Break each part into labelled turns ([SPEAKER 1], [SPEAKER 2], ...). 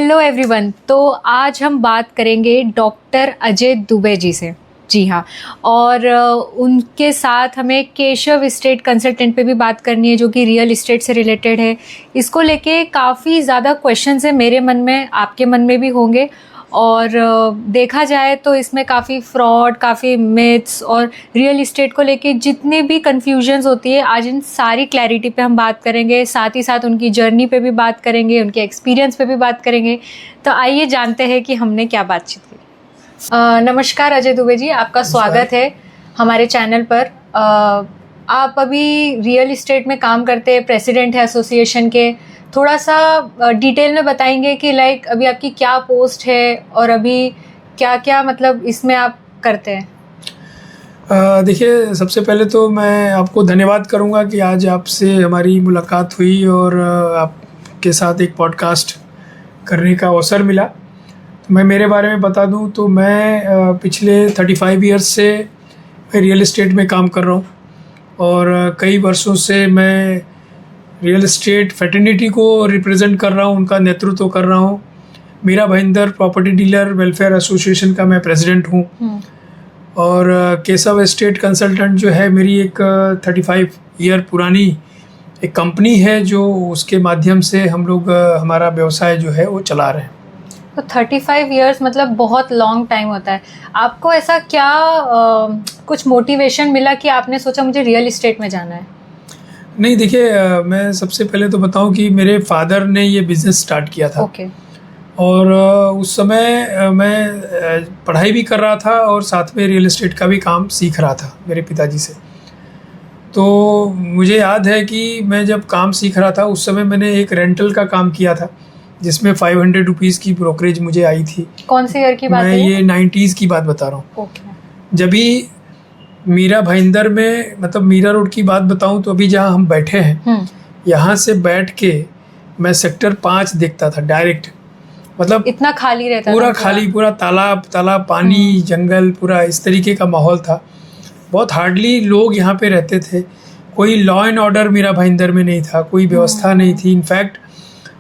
[SPEAKER 1] Hello everyone. तो आज हम बात करेंगे डॉक्टर अजय दुबे जी से। जी हाँ, और उनके साथ हमें केशव इस्टेट कंसल्टेंट पे भी बात करनी है जो कि रियल इस्टेट से रिलेटेड है। इसको लेके काफ़ी ज़्यादा क्वेश्चंस है मेरे मन में, आपके मन में भी होंगे। और देखा जाए तो इसमें काफ़ी फ्रॉड, काफ़ी मिथ्स और रियल इस्टेट को लेके जितनी भी कन्फ्यूजन्स होती है, आज इन सारी क्लैरिटी पे हम बात करेंगे। साथ ही साथ उनकी जर्नी पे भी बात करेंगे, उनके एक्सपीरियंस पे भी बात करेंगे। तो आइए जानते हैं कि हमने क्या बातचीत की। नमस्कार अजय दुबे जी, आपका स्वागत है हमारे चैनल पर। आप अभी रियल इस्टेट में काम करते हैं, प्रेसिडेंट है एसोसिएशन के। थोड़ा सा डिटेल में बताएंगे कि लाइक अभी आपकी क्या पोस्ट है और अभी क्या क्या मतलब इसमें आप करते हैं।
[SPEAKER 2] देखिए, सबसे पहले तो मैं आपको धन्यवाद करूंगा कि आज आपसे हमारी मुलाकात हुई और आपके साथ एक पॉडकास्ट करने का अवसर मिला। तो मैं मेरे बारे में बता दूं तो मैं पिछले 35 ईयर्स से रियल इस्टेट में काम कर रहा हूं और कई वर्षों से मैं रियल इस्टेट फैटर्निटी को रिप्रेजेंट कर रहा हूँ, उनका नेतृत्व कर रहा हूँ। Mira Bhayandar property dealer welfare association का मैं प्रेसिडेंट हूँ और केशव इस्टेट कंसल्टेंट जो है मेरी एक 35 ईयर पुरानी एक कंपनी है जो उसके माध्यम से हम लोग हमारा व्यवसाय जो है वो चला रहे हैं।
[SPEAKER 1] तो 35 ईयर्स मतलब बहुत लॉन्ग टाइम होता है। आपको ऐसा क्या कुछ मोटिवेशन मिला कि आपने सोचा मुझे रियल इस्टेट में जाना है?
[SPEAKER 2] नहीं, देखिए, मैं सबसे पहले तो बताऊं कि मेरे फादर ने ये बिज़नेस स्टार्ट किया था। और उस समय मैं पढ़ाई भी कर रहा था और साथ में रियल इस्टेट का भी काम सीख रहा था मेरे पिताजी से। तो मुझे याद है कि मैं जब काम सीख रहा था उस समय मैंने एक रेंटल का काम किया था जिसमें 500 रुपीज़ की ब्रोकरेज मुझे आई थी।
[SPEAKER 1] कौन से ईयर की बात है?
[SPEAKER 2] मैं ये 90s की बात बता रहा हूँ। जब भी मीरा भाईंदर में, मतलब मीरा रोड की बात बताऊं तो अभी जहां हम बैठे हैं यहाँ से बैठ के मैं सेक्टर 5 देखता था डायरेक्ट। मतलब
[SPEAKER 1] इतना खाली रहता
[SPEAKER 2] पूरा खाली, पूरा तालाब पानी जंगल, पूरा इस तरीके का माहौल था। बहुत हार्डली लोग यहाँ पे रहते थे। कोई law and order Mira Bhayandar में नहीं था, कोई व्यवस्था नहीं थी। इनफैक्ट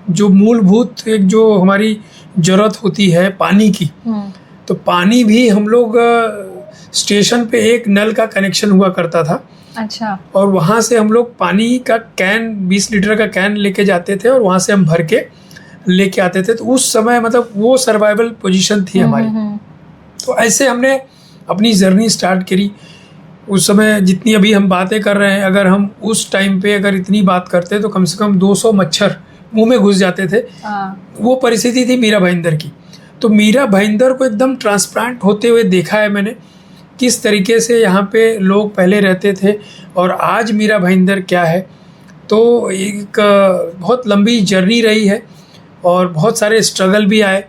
[SPEAKER 2] जो मूलभूत एक जो हमारी ज़रूरत होती है पानी की, तो पानी भी हम लोग स्टेशन पे एक नल का कनेक्शन हुआ करता था।
[SPEAKER 1] अच्छा।
[SPEAKER 2] और वहाँ से हम लोग पानी का कैन 20 लीटर का कैन लेके जाते थे और वहाँ से हम भर के लेके आते थे। तो उस समय मतलब वो सर्वाइवल पोजीशन थी हमारी। तो ऐसे हमने अपनी जर्नी स्टार्ट करी। उस समय जितनी अभी हम बातें कर रहे हैं, अगर हम उस टाइम पे अगर इतनी बात करते तो कम से कम 200 मच्छर मुँह में घुस जाते थे। वो परिस्थिति थी मीरा भाईंदर की। तो मीरा भाईंदर को एकदम ट्रांसप्लांट होते हुए देखा है मैंने, किस तरीके से यहाँ पे लोग पहले रहते थे और आज मीरा भाईंदर क्या है। तो एक बहुत लंबी जर्नी रही है और बहुत सारे स्ट्रगल भी आए,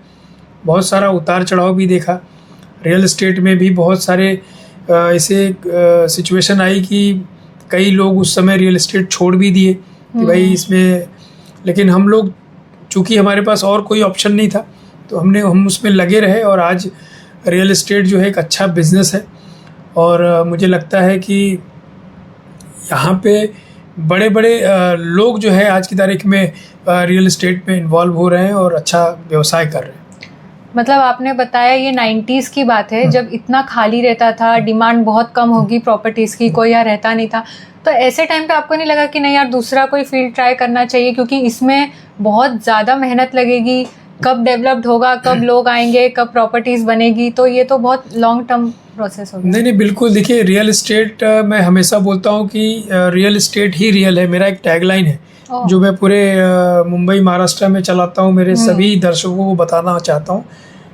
[SPEAKER 2] बहुत सारा उतार चढ़ाव भी देखा। रियल इस्टेट में भी बहुत सारे ऐसे सिचुएशन आई कि कई लोग उस समय रियल इस्टेट छोड़ भी दिए कि भाई इसमें, लेकिन हम लोग चूँकि हमारे पास और कोई ऑप्शन नहीं था तो हम उसमें लगे रहे और आज रियल इस्टेट जो है एक अच्छा बिज़नेस है। और मुझे लगता है कि यहाँ पे बड़े बड़े लोग जो है आज की तारीख में रियल इस्टेट में इन्वॉल्व हो रहे हैं और अच्छा व्यवसाय कर रहे हैं।
[SPEAKER 1] मतलब आपने बताया ये 90s की बात है, जब इतना खाली रहता था, डिमांड बहुत कम होगी प्रॉपर्टीज़ की, कोई यहाँ रहता नहीं था। तो ऐसे टाइम पे आपको नहीं लगा कि नहीं यार दूसरा कोई फील्ड ट्राई करना चाहिए, क्योंकि इसमें बहुत ज़्यादा मेहनत लगेगी, कब डेवलप्ड होगा, कब लोग आएंगे, कब प्रॉपर्टीज़ बनेगी, तो ये तो बहुत लॉन्ग टर्म प्रोसेस होगा।
[SPEAKER 2] नहीं, बिल्कुल। देखिए, रियल इस्टेट मैं हमेशा बोलता हूँ कि रियल इस्टेट ही रियल है। मेरा एक टैगलाइन है जो मैं पूरे मुंबई महाराष्ट्र में चलाता हूँ। मेरे सभी दर्शकों को बताना चाहता हूँ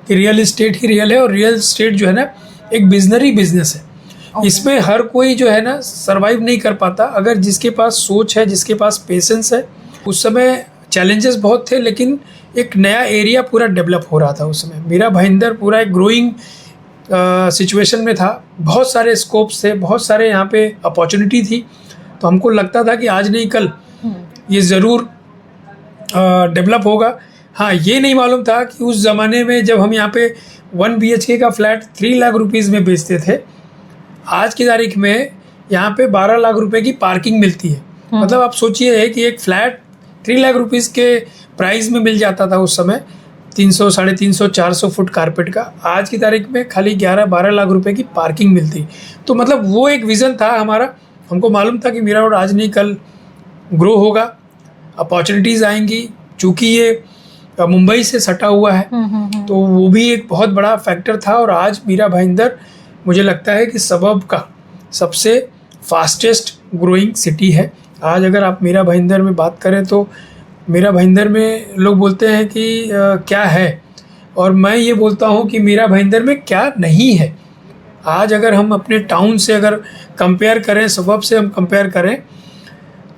[SPEAKER 2] कि रियल इस्टेट ही रियल है और रियल इस्टेट जो है ना एक विजनरी बिजनेस है। इसमें हर कोई जो है ना सर्वाइव नहीं कर पाता। अगर जिसके पास सोच है, जिसके पास पेशेंस है। उस समय चैलेंजेस बहुत थे लेकिन एक नया एरिया पूरा डेवलप हो रहा था उस समय। मीरा भाईंदर पूरा एक ग्रोइंग सिचुएशन में था, बहुत सारे स्कोप्स थे, बहुत सारे यहाँ पे अपॉर्चुनिटी थी। तो हमको लगता था कि आज नहीं कल ये ज़रूर डेवलप होगा। हाँ, ये नहीं मालूम था कि उस ज़माने में जब हम यहाँ पे 1 BHK का फ्लैट 3 लाख रुपीज़ में बेचते थे, आज की तारीख में यहाँ पे 12 लाख रुपए की पार्किंग मिलती है। मतलब आप सोचिए कि एक फ्लैट 3 लाख रुपीज़ के प्राइस में मिल जाता था उस समय, 300, 350, 400 फुट कारपेट का। आज की तारीख में खाली 11-12 लाख रुपए की पार्किंग मिलती। तो मतलब वो एक विज़न था हमारा। हमको मालूम था कि मीरा रोड आज नहीं कल ग्रो होगा, अपॉर्चुनिटीज़ आएंगी। चूँकि ये मुंबई से सटा हुआ है तो वो भी एक बहुत बड़ा फैक्टर था। और आज मीरा भाईंदर मुझे लगता है कि सबब का सबसे फास्टेस्ट ग्रोइंग सिटी है। आज अगर आप मीरा भाईंदर में बात करें तो मीरा भाईंदर में लोग बोलते हैं कि क्या है, और मैं ये बोलता हूँ कि मीरा भाईंदर में क्या नहीं है। आज अगर हम अपने टाउन से अगर कंपेयर करें, सबब से हम कंपेयर करें,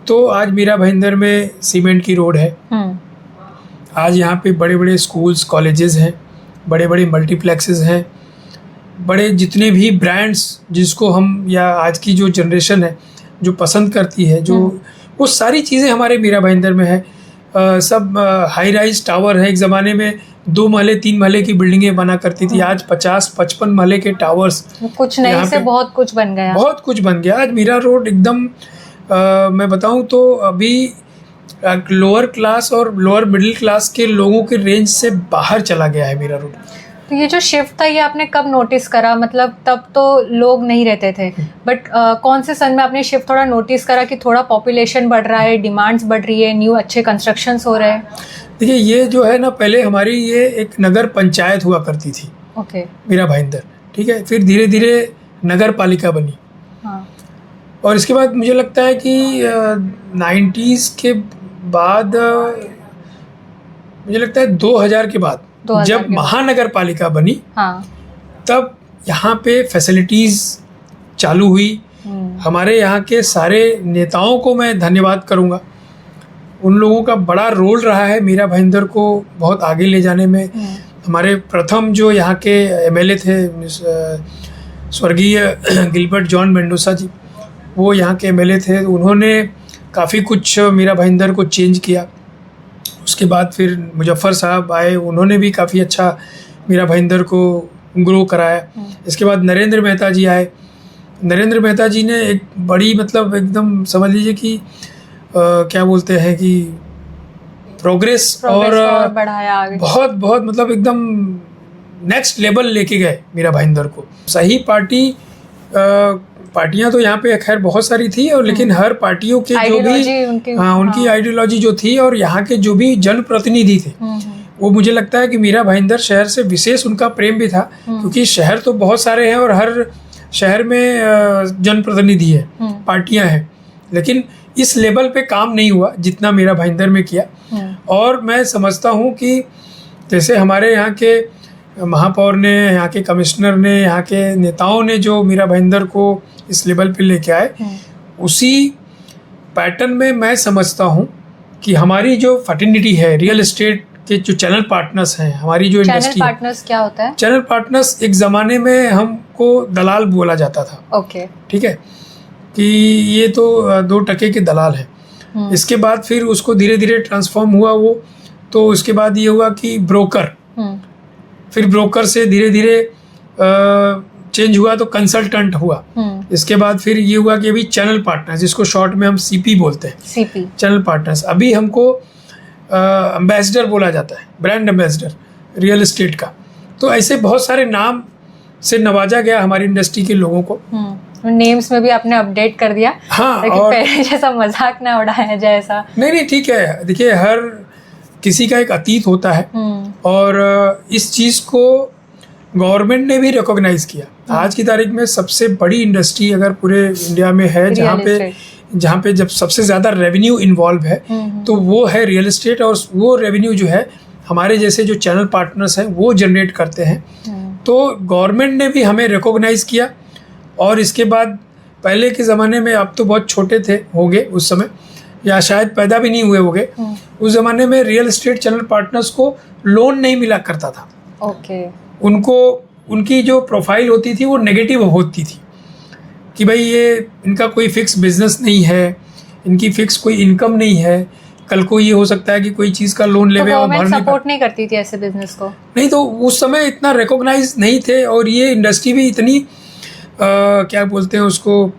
[SPEAKER 2] तो आज मीरा भाईंदर में सीमेंट की रोड है। आज यहाँ पे बड़े बड़े स्कूल्स, कॉलेजेस हैं, बड़े बड़े मल्टीप्लेक्सेस हैं, बड़े जितने भी ब्रांड्स जिसको हम या आज की जो जनरेशन है जो पसंद करती है, जो वो सारी चीज़ें हमारे मीरा भाईंदर में है। सब हाई राइज टावर है। एक ज़माने में 2 महले 3 महले की बिल्डिंगें बना करती थी, आज 50-55 महले के टावर्स।
[SPEAKER 1] कुछ नहीं से बहुत कुछ बन गया,
[SPEAKER 2] बहुत कुछ बन गया। आज मीरा रोड एकदम मैं बताऊं तो अभी लोअर क्लास और लोअर मिडिल क्लास के लोगों के रेंज से बाहर चला गया है मीरा रोड।
[SPEAKER 1] तो ये जो शिफ्ट था ये आपने कब नोटिस करा? मतलब तब तो लोग नहीं रहते थे, बट कौन से सन में आपने शिफ्ट थोड़ा नोटिस करा कि थोड़ा पॉपुलेशन बढ़ रहा है, डिमांड्स बढ़ रही है, न्यू अच्छे कंस्ट्रक्शंस हो रहे हैं?
[SPEAKER 2] देखिए, ये जो है ना, पहले हमारी ये एक नगर पंचायत हुआ करती थी।
[SPEAKER 1] ओके।
[SPEAKER 2] मीरा भाईंदर, ठीक है। फिर धीरे धीरे नगर पालिका बनी।
[SPEAKER 1] हाँ।
[SPEAKER 2] और इसके बाद मुझे लगता है कि 90s के बाद, मुझे लगता है 2000 के बाद जब महानगर पालिका बनी,
[SPEAKER 1] हाँ,
[SPEAKER 2] तब यहाँ पे फैसिलिटीज़ चालू हुई। हमारे यहाँ के सारे नेताओं को मैं धन्यवाद करूँगा। उन लोगों का बड़ा रोल रहा है मीरा भाईंदर को बहुत आगे ले जाने में। हमारे प्रथम जो यहाँ के एमएलए थे, स्वर्गीय गिलबर्ट जॉन मेंडोसा जी, वो यहाँ के एमएलए थे। उन्होंने काफ़ी कुछ मीरा भाईंदर को चेंज किया। उसके बाद फिर मुजफ्फर साहब आए, उन्होंने भी काफ़ी अच्छा मीरा भाईंदर को ग्रो कराया। इसके बाद नरेंद्र मेहता जी आए। नरेंद्र मेहता जी ने एक बड़ी, मतलब एकदम समझ लीजिए कि क्या बोलते हैं कि प्रोग्रेस और
[SPEAKER 1] बढ़ाया आगे।
[SPEAKER 2] बहुत बहुत मतलब एकदम नेक्स्ट लेवल लेके गए मीरा भाईंदर को। सही पार्टियां तो यहाँ पे खैर बहुत सारी थी, और लेकिन हर पार्टियों के जो भी उनकी आइडियोलॉजी जो थी, और यहाँ के जो भी जनप्रतिनिधि थे, वो मुझे लगता है कि मीरा भाईंदर शहर से विशेष उनका प्रेम भी था। क्योंकि शहर तो बहुत सारे हैं और हर शहर में जनप्रतिनिधि है, पार्टियां हैं, लेकिन इस लेवल पे काम नहीं हुआ जितना मीरा भाईंदर में किया। और मैं समझता हूँ कि जैसे हमारे यहाँ के महापौर ने, यहाँ के कमिश्नर ने, यहाँ के नेताओं ने जो मीरा भाईंदर को इस लेवल पे लेके आए, उसी पैटर्न में मैं समझता हूँ कि हमारी जो फर्टिनिटी है, रियल एस्टेट के जो चैनल पार्टनर्स हैं, हमारी जो इंडस्ट्री।
[SPEAKER 1] चैनल पार्टनर्स क्या होता है?
[SPEAKER 2] चैनल पार्टनर्स एक ज़माने में हमको दलाल बोला जाता था।
[SPEAKER 1] ओके।
[SPEAKER 2] ठीक है, कि ये तो 2 टके के दलाल हैं। इसके बाद फिर उसको धीरे धीरे ट्रांसफॉर्म हुआ वो, तो उसके बाद ये हुआ कि ब्रोकर, फिर ब्रोकर से धीरे धीरे चेंज हुआ तो कंसल्टेंट हुआ। इसके बाद फिर ये हुआ कि अभी चैनल पार्टनर्स, जिसको शॉर्ट में हम सीपी बोलते हैं, सीपी चैनल पार्टनर्स। अभी हमको एम्बेसडर बोला जाता है, ब्रांड एम्बेसडर रियल एस्टेट का। तो ऐसे बहुत सारे नाम से नवाजा गया हमारी इंडस्ट्री के लोगों को।
[SPEAKER 1] नेम्स में भी आपने अपडेट कर दिया।
[SPEAKER 2] हाँ,
[SPEAKER 1] और पहले जैसा मजाक ना उड़ाया जाए ऐसा।
[SPEAKER 2] नहीं, ठीक है। देखिए, हर किसी का एक अतीत होता है, और इस चीज़ को गवर्नमेंट ने भी रिकॉग्नाइज किया। आज की तारीख में सबसे बड़ी इंडस्ट्री अगर पूरे इंडिया में है, जहाँ पे जब सबसे ज़्यादा रेवेन्यू इन्वॉल्व है, तो वो है रियल एस्टेट। और वो रेवेन्यू जो है हमारे जैसे जो चैनल पार्टनर्स हैं वो जनरेट करते हैं। तो गवर्नमेंट ने भी हमें रिकॉग्नाइज किया। और इसके बाद पहले के ज़माने में, आप तो बहुत छोटे थे होगे उस समय, या शायद पैदा भी नहीं हुए होगे, उस ज़माने में रियल एस्टेट चैनल पार्टनर्स को लोन नहीं मिला करता था।
[SPEAKER 1] ओके।
[SPEAKER 2] उनको, उनकी जो प्रोफाइल होती थी वो नेगेटिव होती थी कि भाई ये इनका कोई फिक्स बिजनेस नहीं है, इनकी फिक्स कोई इनकम नहीं है, कल को ये हो सकता है कि कोई चीज़ का लोन लेवे और भर नहीं
[SPEAKER 1] सपोर्ट नहीं करती थी ऐसे बिजनेस को।
[SPEAKER 2] नहीं, तो उस समय इतना रिकॉग्नाइज नहीं थे, और ये इंडस्ट्री भी इतनी क्या बोलते हैं उसको,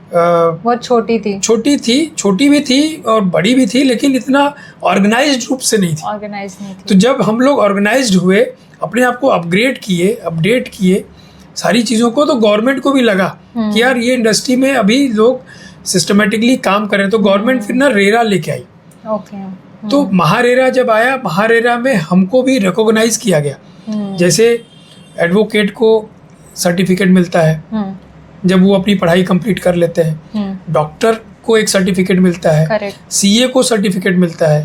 [SPEAKER 1] बहुत छोटी थी, छोटी भी थी और बड़ी भी थी, लेकिन इतना ऑर्गेनाइज्ड रूप से नहीं थी। तो जब हम लोग ऑर्गेनाइज्ड हुए, अपने आप को अपग्रेड किए, अपडेट किए सारी चीज़ों को, तो गवर्नमेंट को भी लगा कि यार ये इंडस्ट्री में अभी लोग सिस्टमेटिकली काम करें, तो गवर्नमेंट फिर ना रेरा लेके आई। तो महारेरा जब आया, महारेरा में हमको भी रिकॉग्नाइज किया गया। जैसे एडवोकेट को सर्टिफिकेट मिलता है जब वो अपनी पढ़ाई कंप्लीट कर लेते हैं, डॉक्टर को एक सर्टिफिकेट मिलता है, सीए को सर्टिफिकेट मिलता है,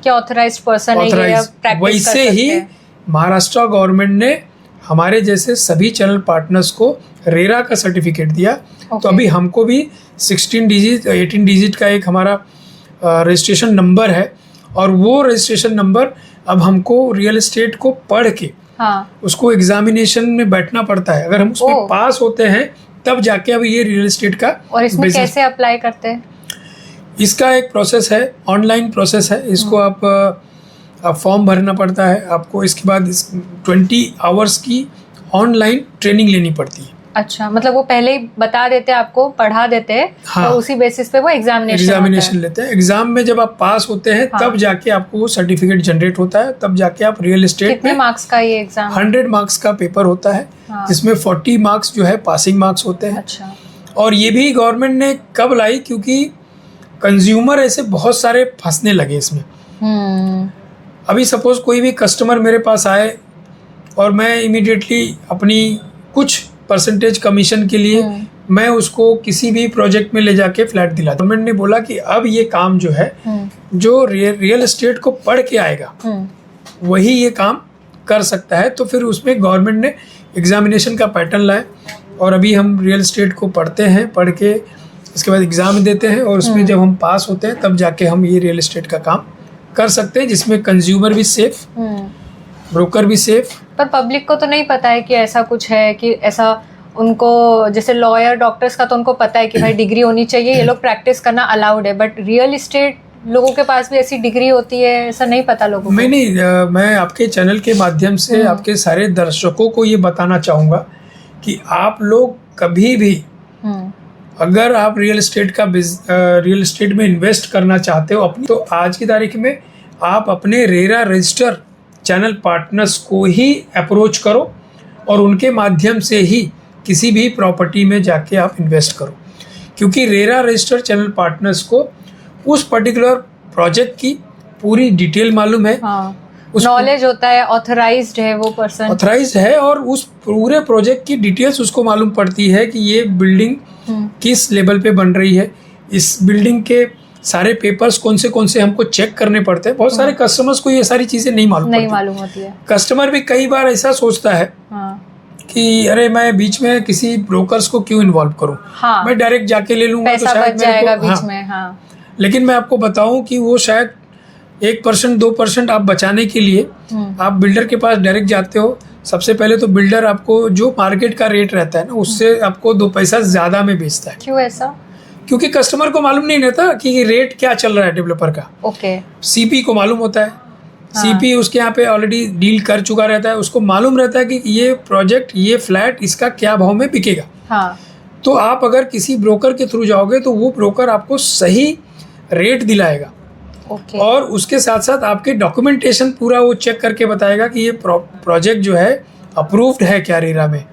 [SPEAKER 1] क्या ऑथराइज्ड पर्सन है,
[SPEAKER 2] वैसे ही महाराष्ट्र गवर्नमेंट ने हमारे जैसे सभी चैनल पार्टनर्स को रेरा का सर्टिफिकेट दिया। तो अभी हमको भी 18 डिजिट का एक हमारा रजिस्ट्रेशन नंबर है, और वो रजिस्ट्रेशन नंबर अब हमको रियल एस्टेट को पढ़ के उसको एग्जामिनेशन में बैठना पड़ता है। अगर हम उसमें पास होते हैं तब जाके अब ये रियल एस्टेट का।
[SPEAKER 1] और इसमें कैसे अप्लाई करते हैं?
[SPEAKER 2] इसका एक प्रोसेस है, ऑनलाइन प्रोसेस है। इसको आप फॉर्म भरना पड़ता है आपको, इसके बाद 20 आवर्स की ऑनलाइन ट्रेनिंग लेनी पड़ती है।
[SPEAKER 1] अच्छा, मतलब वो पहले ही बता देते हैं आपको, पढ़ा देते हैं, हाँ, तो उसी बेसिस पे वो एग्जामिनेशन
[SPEAKER 2] लेते हैं। एग्जाम में जब आप पास होते हैं तब जाके आपको वो सर्टिफिकेट जनरेट होता है, तब जाके आप रियल एस्टेट।
[SPEAKER 1] कितने मार्क्स का ये एग्जाम?
[SPEAKER 2] 100 मार्क्स का पेपर होता है, जिसमें 40 मार्क्स जो है पासिंग मार्क्स होते हैं।
[SPEAKER 1] अच्छा।
[SPEAKER 2] और ये भी गवर्नमेंट ने कब लाई, क्योंकि कंज्यूमर ऐसे बहुत सारे फंसने लगे इसमें। अभी सपोज कोई भी कस्टमर मेरे पास आए और मैं इमीडिएटली अपनी कुछ परसेंटेज कमीशन के लिए मैं उसको किसी भी प्रोजेक्ट में ले जाके फ्लैट दिला। गवर्नमेंट ने बोला कि अब ये काम जो है, जो रियल एस्टेट को पढ़ के आएगा वही ये काम कर सकता है। तो फिर उसमें गवर्नमेंट ने एग्जामिनेशन का पैटर्न लाया, और अभी हम रियल एस्टेट को पढ़ते हैं, पढ़ के इसके बाद एग्ज़ाम देते हैं, और उसमें जब हम पास होते हैं तब जाके हम ये रियल एस्टेट का काम कर सकते हैं, जिसमें कंज्यूमर भी सेफ, ब्रोकर भी सेफ।
[SPEAKER 1] पर पब्लिक को तो नहीं पता है कि ऐसा कुछ है, कि ऐसा उनको जैसे लॉयर डॉक्टर्स का तो उनको पता है कि भाई डिग्री होनी चाहिए, ये लोग प्रैक्टिस करना अलाउड है, बट रियल एस्टेट लोगों के पास भी ऐसी डिग्री होती है, ऐसा नहीं पता लोगों को।
[SPEAKER 2] मैं आपके चैनल के माध्यम से आपके सारे दर्शकों को ये बताना चाहूँगा कि आप लोग कभी भी अगर आप रियल एस्टेट में इन्वेस्ट करना चाहते हो अपनी, तो आज की तारीख में आप अपने रेरा रजिस्टर चैनल पार्टनर्स को ही अप्रोच करो, और उनके माध्यम से ही किसी भी प्रॉपर्टी में जाके आप इन्वेस्ट करो, क्योंकि रेरा रजिस्टर चैनल पार्टनर्स को उस पर्टिकुलर प्रोजेक्ट की पूरी डिटेल मालूम है,
[SPEAKER 1] नॉलेज होता है, ऑथराइज्ड है वो पर्सन,
[SPEAKER 2] ऑथराइज्ड है, और उस पूरे प्रोजेक्ट की डिटेल्स उसको मालूम पड़ती है कि ये बिल्डिंग किस लेवल पे बन रही है, इस बिल्डिंग के सारे पेपर्स कौन से हमको चेक करने पड़ते हैं। बहुत सारे कस्टमर्स को ये सारी चीजें नहीं मालूम होती है। कस्टमर भी कई बार ऐसा सोचता है कि अरे मैं बीच में किसी ब्रोकर्स को क्यों इन्वॉल्व करूं, मैं डायरेक्ट जाके ले लूंगा तो शायद
[SPEAKER 1] जाएगा बीच में।
[SPEAKER 2] लेकिन मैं आपको बताऊं कि वो शायद 1% 2% आप बचाने के लिए आप बिल्डर के पास डायरेक्ट जाते हो। सबसे पहले तो बिल्डर आपको जो मार्केट का रेट रहता है ना, उससे आपको 2 पैसा ज्यादा में बेचता है।
[SPEAKER 1] क्यों ऐसा?
[SPEAKER 2] क्योंकि कस्टमर को मालूम नहीं रहता कि रेट क्या चल रहा है डेवलपर का। सीपी को मालूम होता है, सीपी उसके यहाँ पे ऑलरेडी डील कर चुका रहता है, उसको मालूम रहता है कि ये प्रोजेक्ट, ये फ्लैट इसका क्या भाव में बिकेगा। तो आप अगर किसी ब्रोकर के थ्रू जाओगे तो वो ब्रोकर आपको सही रेट दिलाएगा, और उसके साथ साथ आपके डॉक्यूमेंटेशन पूरा वो चेक करके बताएगा कि ये प्रोजेक्ट जो है अप्रूव्ड है क्या रेरा में,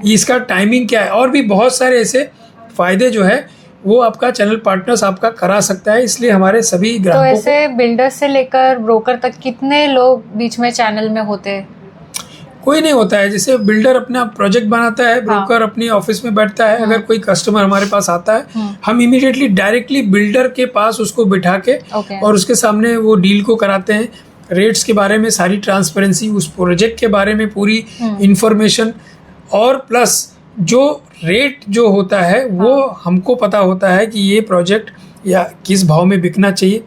[SPEAKER 2] इसका टाइमिंग क्या है, और भी बहुत सारे ऐसे फायदे जो है वो आपका चैनल पार्टनर्स आपका करा सकता है। इसलिए हमारे सभी ग्राहकों
[SPEAKER 1] तो ऐसे बिल्डर से लेकर ब्रोकर तक कितने लोग बीच में चैनल में होते हैं?
[SPEAKER 2] कोई नहीं होता है। जैसे बिल्डर अपना प्रोजेक्ट बनाता है, ब्रोकर अपनी ऑफिस में बैठता है। अगर कोई कस्टमर हमारे पास आता है, हम इमीडिएटली डायरेक्टली बिल्डर के पास उसको बिठा के और उसके सामने वो डील को कराते हैं। रेट्स के बारे में सारी ट्रांसपेरेंसी, उस प्रोजेक्ट के बारे में पूरी इंफॉर्मेशन, और प्लस जो रेट जो होता है वो हमको पता होता है कि ये प्रोजेक्ट या किस भाव में बिकना चाहिए,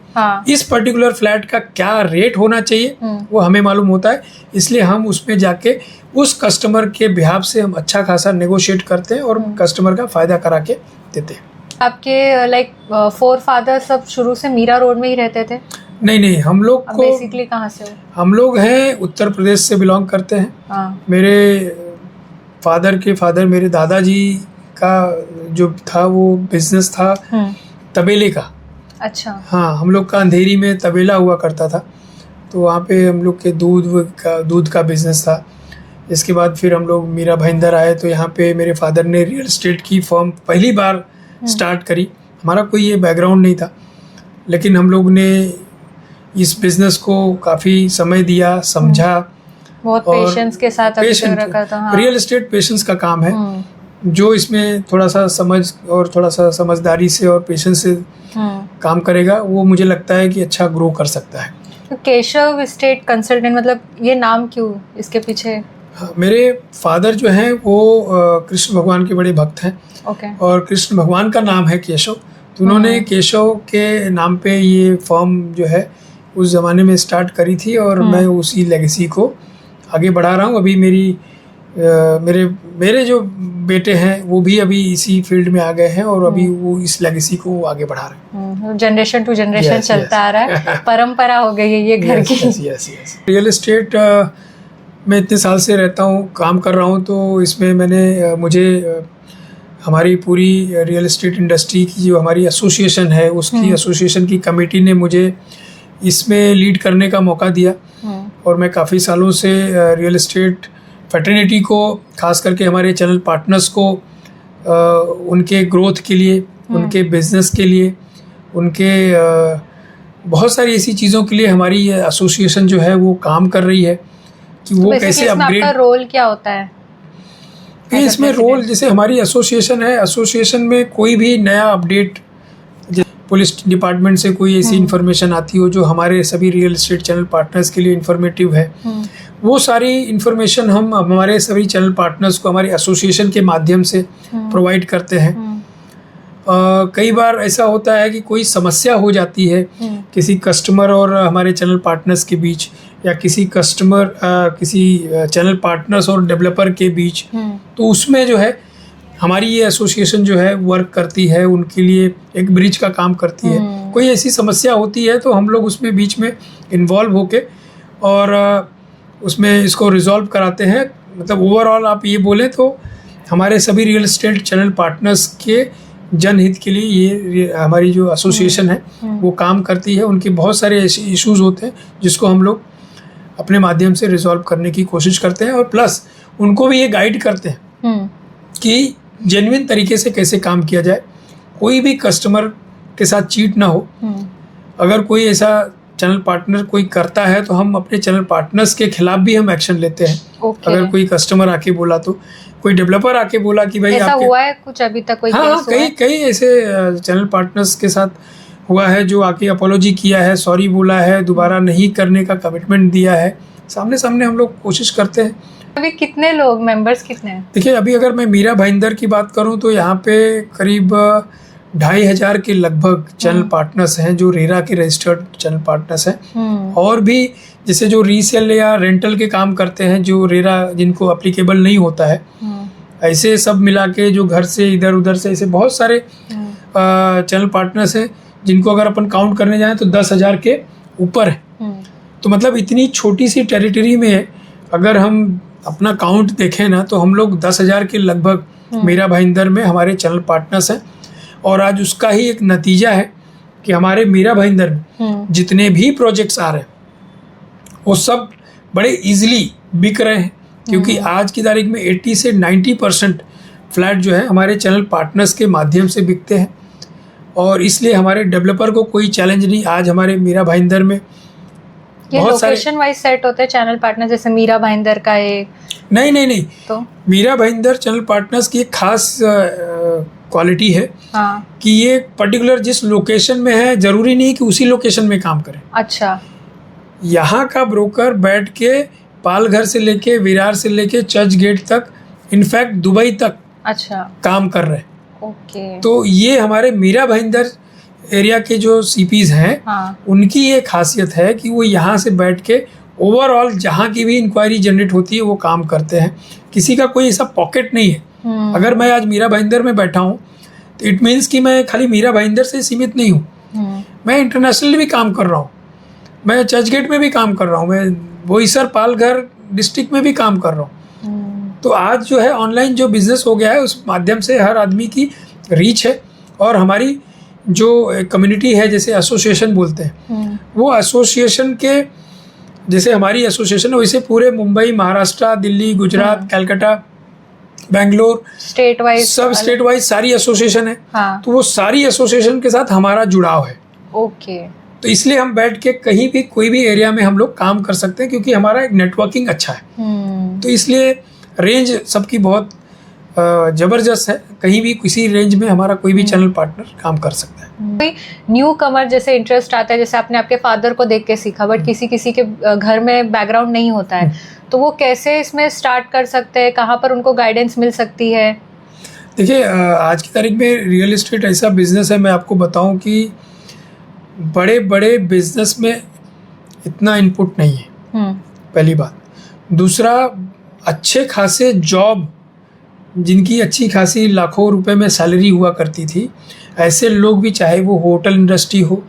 [SPEAKER 2] इस पर्टिकुलर फ्लैट का क्या रेट होना चाहिए वो हमें मालूम होता है। इसलिए हम उसमें जाके उस कस्टमर के बिहाफ से हम अच्छा खासा नेगोशिएट करते हैं और कस्टमर का फ़ायदा करा के देते हैं।
[SPEAKER 1] आपके लाइक फोर फादर सब शुरू से मीरा रोड में ही रहते थे?
[SPEAKER 2] नहीं, हम लोग को
[SPEAKER 1] बेसिकली कहाँ से हो?
[SPEAKER 2] हम लोग हैं उत्तर प्रदेश से बिलोंग करते हैं। मेरे फादर के फादर, मेरे दादाजी का जो था वो बिजनेस था तबेले का।
[SPEAKER 1] अच्छा।
[SPEAKER 2] हाँ, हम लोग का अंधेरी में तबेला हुआ करता था, तो वहाँ पे हम लोग के दूध का बिजनेस था। इसके बाद फिर हम लोग मीरा भाईंदर आए, तो यहाँ पे मेरे फादर ने रियल एस्टेट की फर्म पहली बार स्टार्ट करी। हमारा कोई ये बैकग्राउंड नहीं था, लेकिन हम लोग ने इस बिज़नेस को काफ़ी समय दिया, समझा,
[SPEAKER 1] बहुत पेशेंस के साथ अभी तक रखा था। हाँ।
[SPEAKER 2] रियल एस्टेट पेशेंस का काम है, जो इसमें थोड़ा सा समझ और थोड़ा सा समझदारी से और पेशेंस से काम करेगा, वो मुझे लगता है कि अच्छा ग्रो कर सकता है।
[SPEAKER 1] तो केशव एस्टेट कंसल्टेंट, मतलब ये नाम क्यों इसके पीछे?
[SPEAKER 2] हाँ, मेरे फादर जो हैं वो कृष्ण भगवान के बड़े भक्त हैं।
[SPEAKER 1] ओके।
[SPEAKER 2] और कृष्ण भगवान का नाम है केशव, तो उन्होंने केशव के नाम पे ये फर्म जो है उस ज़माने में स्टार्ट करी थी, और मैं उसी लेगेसी को आगे बढ़ा रहा हूँ। अभी मेरे जो बेटे हैं वो भी अभी इसी फील्ड में आ गए हैं, और अभी वो इस लेगेसी को आगे बढ़ा रहे हैं।
[SPEAKER 1] जनरेशन टू जनरेशन चलता आ रहा है, परंपरा हो गई है ये घर की।
[SPEAKER 2] रियल एस्टेट मैं इतने साल से रहता हूँ, काम कर रहा हूँ, तो इसमें मुझे हमारी पूरी रियल एस्टेट इंडस्ट्री की जो हमारी एसोसिएशन है, उसकी एसोसिएशन की कमेटी ने मुझे इसमें लीड करने का मौका दिया। और मैं काफ़ी सालों से रियल एस्टेट फैटर्निटी को, खास करके हमारे चैनल पार्टनर्स को, उनके ग्रोथ के लिए, उनके बिजनेस के लिए, उनके बहुत सारी ऐसी चीज़ों के लिए हमारी ये एसोसिएशन जो है वो काम कर रही है कि वो कैसे अपग्रेड।
[SPEAKER 1] आपका रोल क्या होता है
[SPEAKER 2] इसमें? रोल जैसे हमारी एसोसिएशन है, एसोसिएशन में कोई भी नया अपडेट, पुलिस डिपार्टमेंट से कोई ऐसी इन्फॉर्मेशन आती हो जो हमारे सभी रियल एस्टेट चैनल पार्टनर्स के लिए इन्फॉर्मेटिव है, वो सारी इन्फॉर्मेशन हम हमारे सभी चैनल पार्टनर्स को हमारे एसोसिएशन के माध्यम से प्रोवाइड करते हैं। कई बार ऐसा होता है कि कोई समस्या हो जाती है किसी कस्टमर और हमारे चैनल पार्टनर्स के बीच, या किसी चैनल पार्टनर्स और डेवलपर के बीच, तो उसमें जो है हमारी ये एसोसिएशन जो है वर्क करती है, उनके लिए एक ब्रिज का काम करती है। कोई ऐसी समस्या होती है तो हम लोग उसमें बीच में इन्वॉल्व होके और उसमें इसको रिजॉल्व कराते हैं। मतलब ओवरऑल आप ये बोलें तो हमारे सभी रियल एस्टेट चैनल पार्टनर्स के जनहित के लिए ये हमारी जो एसोसिएशन है वो काम करती है। उनके बहुत सारे ऐसे इश्यूज होते हैं जिसको हम लोग अपने माध्यम से रिजॉल्व करने की कोशिश करते हैं, और प्लस उनको भी ये गाइड करते हैं कि जेन्युइन तरीके से कैसे काम किया जाए, कोई भी कस्टमर के साथ चीट ना हो। अगर कोई ऐसा चैनल पार्टनर कोई करता है तो हम अपने चैनल पार्टनर्स के खिलाफ भी हम एक्शन लेते हैं। अगर कोई कस्टमर आके बोला, तो कोई डेवलपर आके बोला कि भाई
[SPEAKER 1] ऐसा हुआ है कुछ अभी तक कोई?
[SPEAKER 2] हाँ, कई ऐसे चैनल पार्टनर्स के साथ हुआ है जो आके अपोलॉजी किया है, सॉरी बोला है, दोबारा नहीं करने का कमिटमेंट दिया है। सामने हम लोग कोशिश करते हैं।
[SPEAKER 1] अभी कितने लोग, मेंबर्स कितने हैं?
[SPEAKER 2] देखिए, अभी अगर मैं मीरा भाईंदर की बात करूं तो यहाँ पे करीब 2500 के लगभग चैनल पार्टनर्स हैं जो रेरा के रजिस्टर्ड चैनल पार्टनर्स हैं। और भी जैसे जो रीसेल या रेंटल के काम करते हैं जो रेरा जिनको एप्लीकेबल नहीं होता है, ऐसे सब मिला के जो घर से इधर उधर से ऐसे बहुत सारे चैनल पार्टनर्स हैं जिनको अगर अपन काउंट करने जाएं तो 10,000 के ऊपर है। तो मतलब इतनी छोटी सी टेरिटरी में अगर हम अपना काउंट देखें ना, तो हम लोग 10,000 के लगभग मीरा भाईंदर में हमारे चैनल पार्टनर्स हैं। और आज उसका ही एक नतीजा है कि हमारे मीरा भाईंदर में जितने भी प्रोजेक्ट्स आ रहे हैं वो सब बड़े इजीली बिक रहे हैं, क्योंकि आज की तारीख में 80 से 90% फ्लैट जो है हमारे चैनल पार्टनर्स के माध्यम से बिकते हैं। और इसलिए हमारे डेवलपर को कोई चैलेंज नहीं। आज हमारे मीरा भाईंदर में
[SPEAKER 1] ये लोकेशन वाइज सेट होते हैं चैनल पार्टनर, जैसे मीरा भाईंदर का एक? नहीं तो
[SPEAKER 2] मीरा भाईंदर चैनल पार्टनर्स की एक खास क्वालिटी है कि ये पर्टिकुलर जिस लोकेशन में है जरूरी नहीं कि उसी लोकेशन में काम करें।
[SPEAKER 1] अच्छा।
[SPEAKER 2] यहाँ का ब्रोकर बैठ के पालघर से लेके विरार से लेके चर्च गेट तक, इनफैक्ट दुबई तक काम कर रहे हैं।
[SPEAKER 1] ओके।
[SPEAKER 2] तो ये हमारे मीरा भाईंदर एरिया के जो सीपीज हैं उनकी ये खासियत है कि वो यहाँ से बैठ के ओवरऑल जहाँ की भी इंक्वायरी जनरेट होती है वो काम करते हैं। किसी का कोई ऐसा पॉकेट नहीं है। अगर मैं आज मीरा भाईंदर में बैठा हूँ तो इट मीन्स कि मैं खाली मीरा भाईंदर से सीमित नहीं हूँ, मैं इंटरनेशनली भी काम कर रहा हूँ, मैं चर्च गेट में भी काम कर रहा हूँ, मैं बोईसर पालघर डिस्ट्रिक्ट में भी काम कर रहा हूँ। तो आज जो है ऑनलाइन जो बिजनेस हो गया है उस माध्यम से हर आदमी की रीच है। और हमारी जो कम्युनिटी है, जैसे एसोसिएशन बोलते हैं, वो एसोसिएशन के जैसे हमारी एसोसिएशन है वैसे पूरे मुंबई, महाराष्ट्र, दिल्ली, गुजरात, कलकत्ता, बेंगलोर,
[SPEAKER 1] स्टेट वाइज,
[SPEAKER 2] सब स्टेट वाइज सारी एसोसिएशन है।
[SPEAKER 1] हाँ।
[SPEAKER 2] तो वो सारी एसोसिएशन के साथ हमारा जुड़ाव है।
[SPEAKER 1] ओके।
[SPEAKER 2] तो इसलिए हम बैठ के कहीं भी कोई भी एरिया में हम लोग काम कर सकते हैं, क्योंकि हमारा एक नेटवर्किंग अच्छा है। तो इसलिए रेंज सबकी बहुत जबरदस्त है। कहीं भी किसी रेंज में हमारा कोई भी चैनल पार्टनर काम कर सकता है।
[SPEAKER 1] कोई न्यू कमर जैसे इंटरेस्ट आता है, जैसे आपने आपके फादर को देख के सीखा, बट किसी के घर में बैकग्राउंड नहीं होता है, तो वो कैसे इसमें स्टार्ट कर सकते हैं? कहाँ पर उनको गाइडेंस मिल सकती है?
[SPEAKER 2] देखिए, आज की तारीख में रियल एस्टेट ऐसा बिजनेस है, मैं आपको बताऊं कि बड़े बड़े बिजनेस में इतना इनपुट नहीं है, पहली बात। दूसरा, अच्छे खासे जॉब जिनकी अच्छी खासी लाखों रुपए में सैलरी हुआ करती थी, ऐसे लोग भी, चाहे वो होटल इंडस्ट्री हो,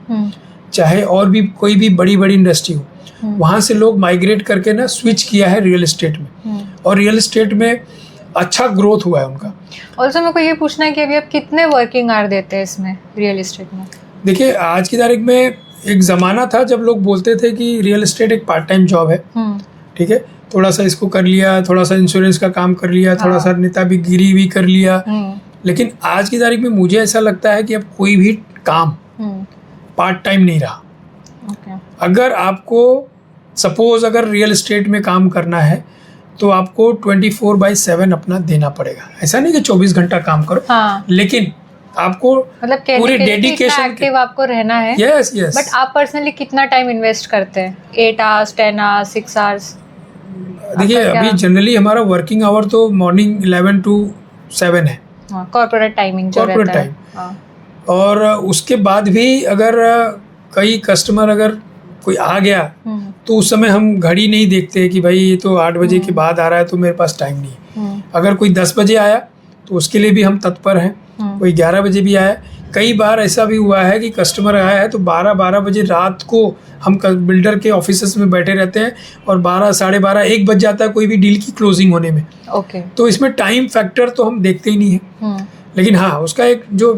[SPEAKER 2] चाहे और भी कोई भी बड़ी बड़ी इंडस्ट्री हो, वहाँ से लोग माइग्रेट करके ना स्विच किया है रियल एस्टेट में, और रियल एस्टेट में अच्छा ग्रोथ हुआ है उनका।
[SPEAKER 1] ऑल्सो मेरे को ये पूछना है कि अभी आप कितने वर्किंग आवर देते हैं इसमें, रियल एस्टेट में?
[SPEAKER 2] देखिए, आज की तारीख में एक ज़माना था जब लोग बोलते थे कि रियल एस्टेट एक पार्ट टाइम जॉब है, ठीक है, थोड़ा सा इसको कर लिया, थोड़ा सा इंश्योरेंस का काम कर लिया, थोड़ा सा नेता भी गिरी भी कर लिया। लेकिन आज की तारीख में मुझे ऐसा लगता है कि अब कोई भी काम पार्ट टाइम नहीं रहा। अगर आपको सपोज अगर रियल एस्टेट में काम करना है तो आपको 24/7 अपना देना पड़ेगा। ऐसा नहीं कि 24 घंटा काम करो, लेकिन आपको
[SPEAKER 1] मतलब
[SPEAKER 2] पूरे डेडिकेशन
[SPEAKER 1] एक्टिव आपको रहना है।
[SPEAKER 2] Yes yes.
[SPEAKER 1] बट आप पर्सनली कितना टाइम इन्वेस्ट करते हैं? 8 आवर्स, 10 आवर्स, 6 आवर्स?
[SPEAKER 2] देखिए, अभी जनरली हमारा वर्किंग आवर तो मॉर्निंग 11 to 7 है,
[SPEAKER 1] कॉर्पोरेट टाइमिंग जो
[SPEAKER 2] कॉर्पोरेट
[SPEAKER 1] रहता है।
[SPEAKER 2] टाइम। और उसके बाद भी अगर कई कस्टमर अगर कोई आ गया तो उस समय हम घड़ी नहीं देखते कि भाई ये तो 8 बजे के बाद आ रहा है तो मेरे पास टाइम नहीं है। अगर कोई 10 बजे आया तो उसके लिए भी हम तत्पर हैं, कोई 11 बजे भी आया। कई बार ऐसा भी हुआ है कि कस्टमर आया है तो 12 बजे रात को हम बिल्डर के ऑफिसेस में बैठे रहते हैं और 12, 12:30, 1 बज जाता है कोई भी डील की क्लोजिंग होने में।
[SPEAKER 1] ओके।
[SPEAKER 2] तो इसमें टाइम फैक्टर तो हम देखते ही नहीं है, लेकिन हाँ, उसका एक जो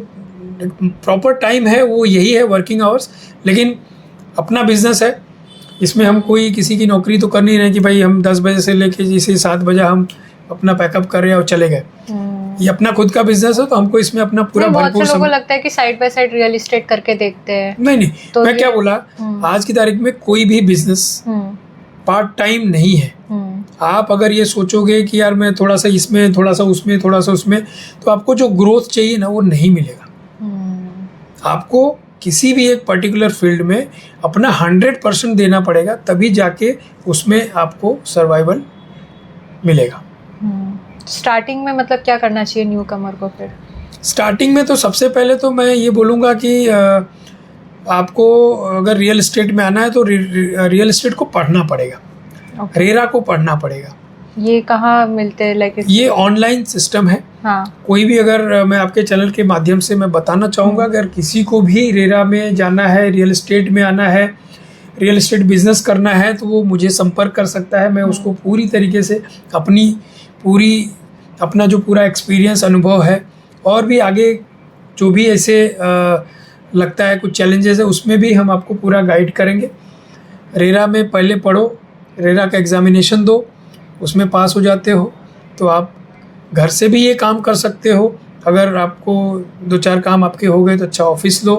[SPEAKER 2] प्रॉपर टाइम है वो यही है, वर्किंग आवर्स। लेकिन अपना बिजनेस है, इसमें हम कोई किसी की नौकरी तो कर नहीं रहे कि भाई हम 10 बजे से लेके जैसे 7 बजे हम अपना पैकअप कर रहे हैं और चले गए। ये अपना खुद का बिजनेस है तो हमको इसमें अपना पूरा भरपूर।
[SPEAKER 1] बहुत से लोगों को लगता है कि side by side real estate करके देखते हैं।
[SPEAKER 2] नहीं, तो मैं क्या बोला, आज की तारीख में कोई भी बिजनेस पार्ट टाइम नहीं है। आप अगर ये सोचोगे कि यार मैं थोड़ा सा इसमें, थोड़ा सा उसमें, थोड़ा सा उसमें, तो आपको जो ग्रोथ चाहिए ना वो नहीं मिलेगा। आपको किसी भी एक पर्टिकुलर फील्ड में अपना 100% देना पड़ेगा, तभी जाके उसमें आपको सर्वाइवल मिलेगा।
[SPEAKER 1] स्टार्टिंग में मतलब क्या करना चाहिए न्यू कमर को? फिर स्टार्टिंग
[SPEAKER 2] में तो सबसे पहले तो मैं ये बोलूँगा कि आपको अगर रियल एस्टेट में आना है तो रियल एस्टेट को पढ़ना पड़ेगा। रेरा को पढ़ना पड़ेगा।
[SPEAKER 1] ये कहाँ मिलते हैं? लाइक
[SPEAKER 2] ये ऑनलाइन सिस्टम है। कोई भी, अगर मैं आपके चैनल के माध्यम से मैं बताना चाहूँगा, अगर किसी को भी रेरा में जाना है, रियल एस्टेट में आना है, रियल एस्टेट बिजनेस करना है, तो वो मुझे संपर्क कर सकता है। मैं उसको पूरी तरीके से अपना जो पूरा एक्सपीरियंस, अनुभव है, और भी आगे जो भी ऐसे लगता है कुछ चैलेंजेस है, उसमें भी हम आपको पूरा गाइड करेंगे। रेरा में पहले पढ़ो, रेरा का एग्जामिनेशन दो, उसमें पास हो जाते हो तो आप घर से भी ये काम कर सकते हो। अगर आपको 2-4 काम आपके हो गए तो अच्छा ऑफिस लो।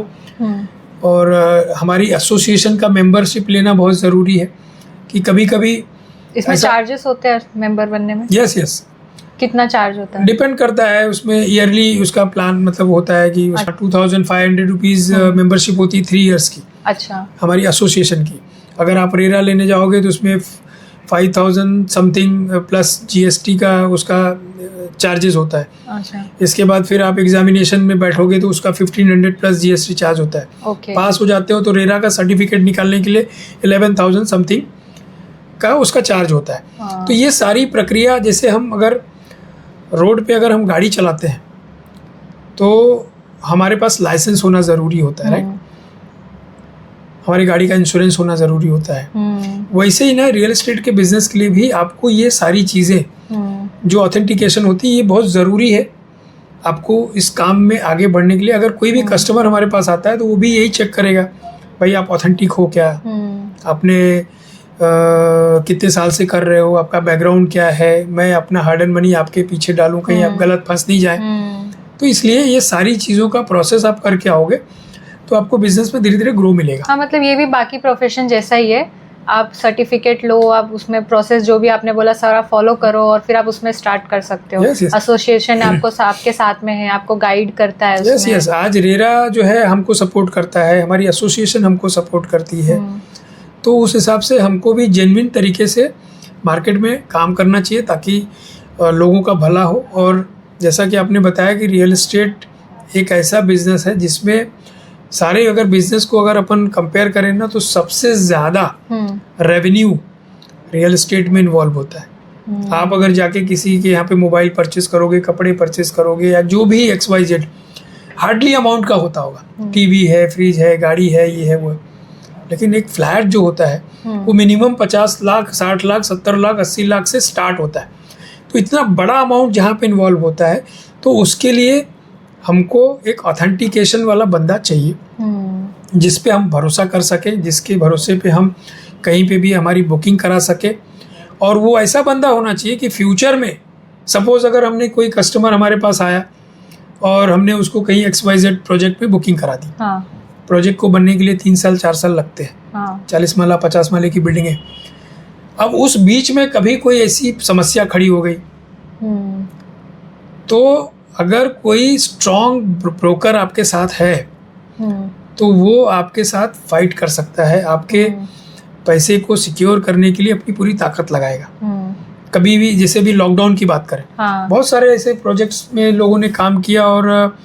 [SPEAKER 2] और हमारी एसोसिएशन का मेंबरशिप लेना बहुत ज़रूरी है कि कभी कभी
[SPEAKER 1] इसमें चार्जेस होते हैं मेंबर बनने में?
[SPEAKER 2] यस।
[SPEAKER 1] कितना चार्ज होता है?
[SPEAKER 2] डिपेंड करता है, उसमें ईयरली उसका प्लान मतलब होता है कि उसका 2500 रुपीज़ मेंबरशिप होती है 3 इयर्स की।
[SPEAKER 1] अच्छा।
[SPEAKER 2] हमारी एसोसिएशन की। अगर आप रेरा लेने जाओगे तो उसमें 5000 समथिंग प्लस GST का उसका चार्जेस होता है।
[SPEAKER 1] अच्छा।
[SPEAKER 2] इसके बाद फिर आप एग्जामिनेशन में बैठोगे तो उसका 1500 प्लस GST चार्ज होता है।
[SPEAKER 1] ओके।
[SPEAKER 2] पास हो जाते हो तो रेरा का सर्टिफिकेट निकालने के लिए 11,000 समथिंग का उसका चार्ज होता है। तो ये सारी प्रक्रिया, जैसे हम अगर रोड पे अगर हम गाड़ी चलाते हैं तो हमारे पास लाइसेंस होना ज़रूरी होता है, राइट? हमारी गाड़ी का इंश्योरेंस होना ज़रूरी होता है। वैसे ही ना रियल एस्टेट के बिजनेस के लिए भी आपको ये सारी चीज़ें जो ऑथेंटिकेशन होती है ये बहुत ज़रूरी है। आपको इस काम में आगे बढ़ने के लिए अगर कोई भी कस्टमर हमारे पास आता है तो वो भी यही चेक करेगा, भाई आप ऑथेंटिक हो क्या, आपने कितने साल से कर रहे हो, आपका बैकग्राउंड क्या है, मैं अपना हार्ड एंड मनी आपके पीछे डालूं, कहीं आप गलत फंस नहीं जाए। तो इसलिए ये सारी चीज़ों का प्रोसेस आप करके आओगे तो आपको बिजनेस में धीरे धीरे ग्रो मिलेगा।
[SPEAKER 1] हाँ, मतलब ये भी बाकी प्रोफेशन जैसा ही है, आप सर्टिफिकेट लो, आप उसमें प्रोसेस जो भी आपने बोला सारा फॉलो करो और फिर आप उसमें स्टार्ट कर सकते हो।
[SPEAKER 2] yes, yes.
[SPEAKER 1] एसोसिएशन आपको आपके साथ में है, आपको गाइड करता है उसमें।
[SPEAKER 2] यस यस, आज रेरा जो है हमको सपोर्ट करता है, हमारी एसोसिएशन हमको सपोर्ट करती है। तो उस हिसाब से हमको भी जेन्युइन तरीके से मार्केट में काम करना चाहिए ताकि लोगों का भला हो। और जैसा कि आपने बताया कि रियल इस्टेट एक ऐसा बिजनेस है जिसमें सारे अगर बिजनेस को अगर अपन कंपेयर करें ना तो सबसे ज़्यादा रेवेन्यू रियल इस्टेट में इन्वॉल्व होता है। आप अगर जाके किसी के यहाँ पे मोबाइल परचेस करोगे, कपड़े परचेस करोगे या जो भी XYZ, हार्डली अमाउंट का होता होगा। टीवी है, फ्रिज है, गाड़ी है, ये है वो है। लेकिन एक फ्लैट जो होता है वो मिनिमम 50 लाख, 60 लाख, 70 लाख, 80 लाख से स्टार्ट होता है। तो इतना बड़ा अमाउंट जहाँ पे इन्वॉल्व होता है तो उसके लिए हमको एक ऑथेंटिकेशन वाला बंदा चाहिए जिस पे हम भरोसा कर सके, जिसके भरोसे पे हम कहीं पे भी हमारी बुकिंग करा सके। और वो ऐसा बंदा होना चाहिए कि फ्यूचर में सपोज अगर हमने कोई कस्टमर हमारे पास आया और हमने उसको कहीं XYZ प्रोजेक्ट में बुकिंग करा दी। प्रोजेक्ट को बनने के लिए 3 साल 4 साल लगते हैं। 40 माला 50 माले की बिल्डिंग है। अब उस बीच में कभी कोई ऐसी समस्या खड़ी हो गई तो अगर कोई स्ट्रॉन्ग ब्रोकर आपके साथ है तो वो आपके साथ फाइट कर सकता है, आपके पैसे को सिक्योर करने के लिए अपनी पूरी ताकत लगाएगा। कभी भी, जैसे भी लॉकडाउन की बात करें, बहुत सारे ऐसे प्रोजेक्ट्स में लोगों ने काम किया और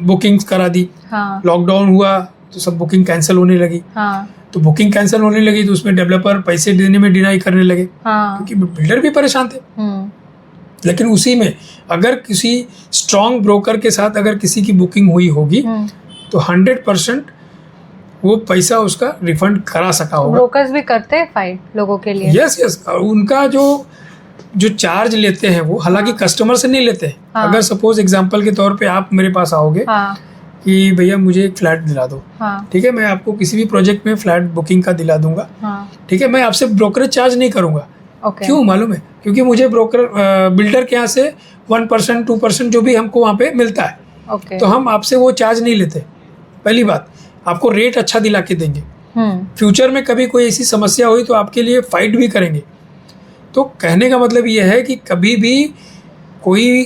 [SPEAKER 2] बुकिंग्स करा दी। लॉकडाउन हुआ तो सब बुकिंग कैंसिल होने लगी। तो बुकिंग कैंसिल होने लगी तो उसमें डेवलपर पैसे देने में डिनाई करने लगे क्योंकि बिल्डर भी परेशान थे। लेकिन उसी में अगर किसी स्ट्रॉन्ग ब्रोकर के साथ अगर किसी की बुकिंग हुई होगी तो 100% वो पैसा उसका रिफंड करा सका होगा।
[SPEAKER 1] ब्रोकर्स भी करते हैं फाइट लोगों के लिए।
[SPEAKER 2] यस यस, उनका जो चार्ज लेते हैं वो हालांकि कस्टमर से नहीं लेते हैं। अगर सपोज एग्जांपल के तौर पे आप मेरे पास आओगे कि भैया मुझे एक फ्लैट दिला दो, ठीक है, मैं आपको किसी भी प्रोजेक्ट में फ्लैट बुकिंग का दिला दूंगा, ठीक है, मैं आपसे ब्रोकरेज चार्ज नहीं करूंगा। क्यों मालूम है? क्योंकि मुझे ब्रोकर बिल्डर के यहाँ से 1% 2% जो भी हमको वहाँ पे मिलता है, तो हम आपसे वो चार्ज नहीं लेते। पहली बात, आपको रेट अच्छा दिला के देंगे। फ्यूचर में कभी कोई ऐसी समस्या हुई तो आपके लिए फाइट भी करेंगे। तो कहने का मतलब ये है कि कभी भी कोई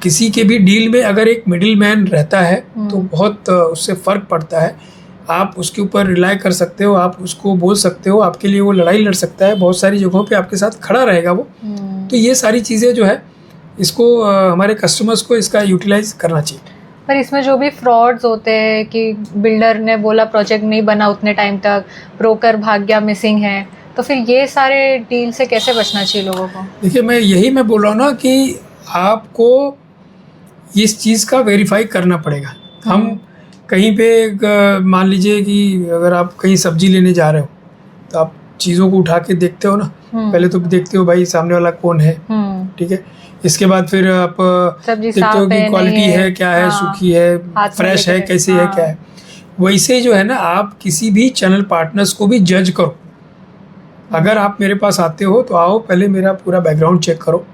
[SPEAKER 2] किसी के भी डील में अगर एक मिडिल मैन रहता है तो बहुत उससे फ़र्क पड़ता है। आप उसके ऊपर रिलाई कर सकते हो, आप उसको बोल सकते हो, आपके लिए वो लड़ाई लड़ सकता है, बहुत सारी जगहों पे आपके साथ खड़ा रहेगा वो। तो ये सारी चीज़ें जो है इसको हमारे कस्टमर्स को इसका यूटिलाइज करना चाहिए।
[SPEAKER 1] पर इसमें जो भी फ्रॉड्स होते हैं कि बिल्डर ने बोला प्रोजेक्ट नहीं बना उतने टाइम तक, ब्रोकर भाग गया, मिसिंग है, तो फिर ये सारे डील से कैसे बचना चाहिए लोगों को? देखिए,
[SPEAKER 2] मैं बोल रहा हूँ ना कि आपको इस चीज़ का वेरीफाई करना पड़ेगा। हम कहीं पे मान लीजिए कि अगर आप कहीं सब्जी लेने जा रहे हो तो आप चीज़ों को उठा के देखते हो ना, पहले तो देखते हो भाई सामने वाला कौन है, ठीक है, इसके बाद फिर आप देखते हो कि क्वालिटी है क्या है, सूखी है, फ्रेश है, कैसी है, क्या है। वैसे जो है ना, आप किसी भी चैनल पार्टनर्स को भी जज करो। अगर आप मेरे पास आते हो तो आओ, पहले मेरा पूरा बैकग्राउंड चेक करो,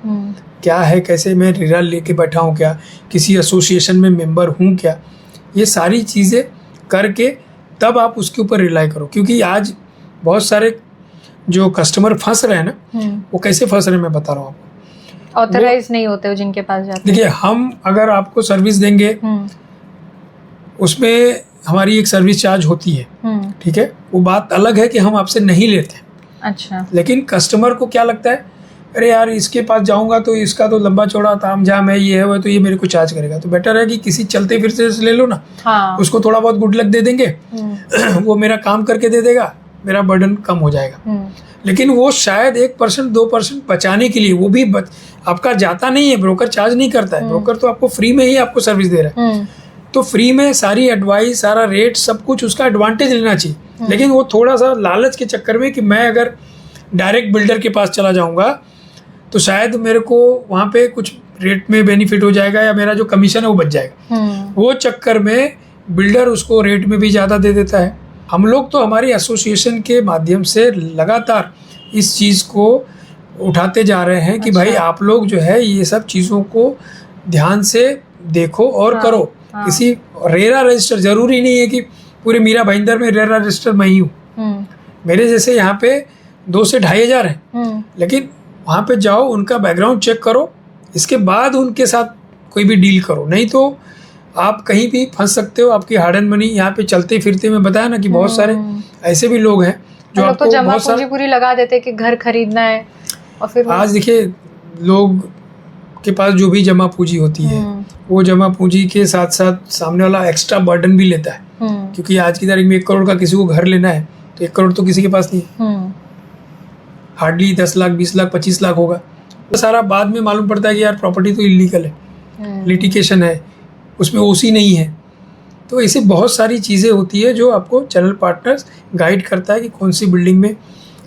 [SPEAKER 2] क्या है, कैसे, मैं रिरा लेके बैठा हूँ क्या, किसी एसोसिएशन में मेंबर हूँ क्या, ये सारी चीज़ें करके तब आप उसके ऊपर रिलाई करो। क्योंकि आज बहुत सारे जो कस्टमर फंस रहे हैं ना, वो कैसे फंस रहे हैं मैं बता रहा हूँ आपको।
[SPEAKER 1] ऑथराइज नहीं होते हो जिनके पास जाते हैं।
[SPEAKER 2] देखिए, हम अगर आपको सर्विस देंगे उसमें हमारी एक सर्विस चार्ज होती है, ठीक है, वो बात अलग है कि हम आपसे नहीं लेते।
[SPEAKER 1] अच्छा।
[SPEAKER 2] लेकिन कस्टमर को क्या लगता है, अरे यार इसके पास जाऊंगा तो इसका तो लंबा चौड़ा ताम झाम है, ये है वो, तो ये मेरे को चार्ज करेगा। तो बेटर है कि किसी चलते फिरते से ले लो ना, उसको थोड़ा बहुत गुड लक दे देंगे, वो मेरा काम करके दे देगा, मेरा बर्डन कम हो जाएगा। लेकिन वो शायद 1% 2% बचाने के लिए, वो भी आपका जाता नहीं है, ब्रोकर चार्ज नहीं करता है। ब्रोकर तो आपको फ्री में ही आपको सर्विस दे रहा है, तो फ्री में सारी एडवाइस, सारा रेट, सब कुछ उसका एडवांटेज लेना चाहिए। लेकिन वो थोड़ा सा लालच के चक्कर में कि मैं अगर डायरेक्ट बिल्डर के पास चला जाऊंगा तो शायद मेरे को वहाँ पे कुछ रेट में बेनिफिट हो जाएगा या मेरा जो कमीशन है वो बच जाएगा। वो चक्कर में बिल्डर उसको रेट में भी ज़्यादा दे देता है। हम लोग तो हमारी एसोसिएशन के माध्यम से लगातार इस चीज़ को उठाते जा रहे हैं कि भाई आप लोग जो है ये सब चीज़ों को ध्यान से देखो और करो। किसी रेरा रजिस्टर जरूरी नहीं है कि पूरे मीरा भाईंदर में रेरा रजिस्टर मैं ही हूँ। मेरे जैसे यहाँ पे 2 से 2,500 हैं, लेकिन वहाँ पे जाओ, उनका बैकग्राउंड चेक करो, इसके बाद उनके साथ कोई भी डील करो, नहीं तो आप कहीं भी फंस सकते हो। आपकी हार्ड एंड मनी यहाँ पे चलते फिरते में बताया ना कि बहुत सारे ऐसे भी लोग हैं जो आपको
[SPEAKER 1] तो जमा पूंजी पूरी लगा देते कि घर खरीदना है, और फिर
[SPEAKER 2] आज देखिए लोग के पास जो भी जमा पूंजी होती है वो जमा पूंजी के साथ साथ सामने वाला एक्स्ट्रा बर्डन भी लेता है, क्योंकि आज की तारीख में 1 करोड़ का किसी को घर लेना है तो 1 करोड़ तो किसी के पास नहीं, हार्डली 10 लाख 20 लाख 25 लाख होगा। तो सारा बाद में मालूम पड़ता है कि यार प्रॉपर्टी तो इलीगल है, लिटिगेशन है, उसमें ओसी नहीं है। तो ऐसे बहुत सारी चीज़ें होती है जो आपको चैनल पार्टनर्स गाइड करता है कि कौन सी बिल्डिंग में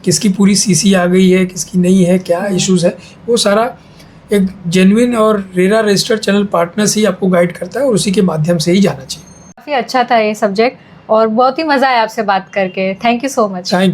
[SPEAKER 2] किसकी पूरी सीसी आ गई है, किसकी नहीं है, क्या इश्यूज़ है। वो सारा एक जेन्युइन और रेरा रजिस्टर्ड चैनल पार्टनर्स ही आपको गाइड करता है और उसी के माध्यम से ही जाना चाहिए।
[SPEAKER 1] काफ़ी अच्छा था ये सब्जेक्ट और बहुत ही मज़ा आया आपसे बात करके। Thank you so much.
[SPEAKER 2] Thank